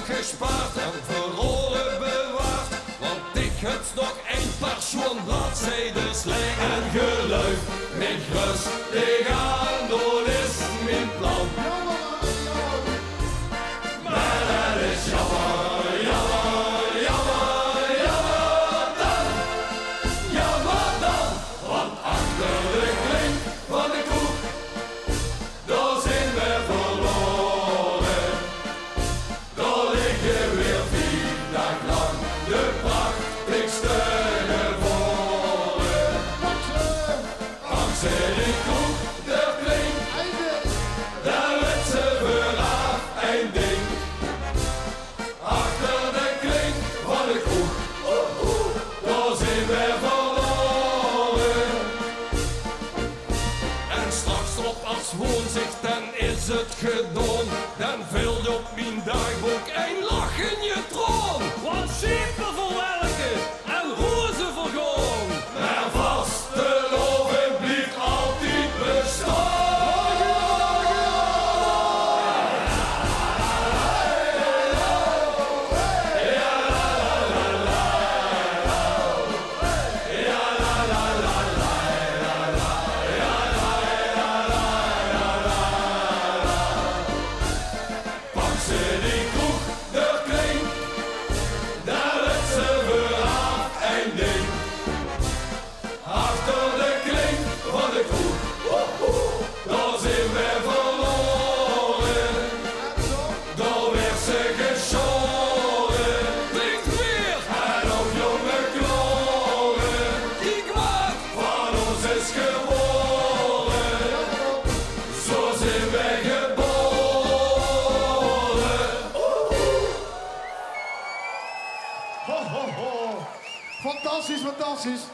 opgespaard en verloren bewaard. Want ik het nog een persoon, bladzijde slijk en geluid. Mijn gerust tegenaan, dat is mijn plan. Maar dat is jammer, jammer, jammer, jammer dan. Jammer dan, want achter de klink van de kroeg, daar zijn we verloren. Daar liggen weer 4 dagen lang de prachtigste gevallen. Dankzij de kroeg, de klink, daar werd ze vanaf een ding. Achter de klink van de kroeg, daar zijn we verloren. En straks op als woonzicht, dan is het gedaan. Dan vul je op mijn dagboek een lach in je troon. Want schepen voor welken en rozen voor gewoon. Maar vastelaovend blijft altijd bestaan. Pak ze die kroeg, de klink, daar werd ze vanaf een ding. Achter de klink van de kroeg, daar zijn we verloren. Daar werd ze geschoren. Drinkt weer en ook jonge kloren. Die kwaad van ons is geboren. Zo zijn wij geboren. Ho, ho, ho. Fantastisch, fantastisch.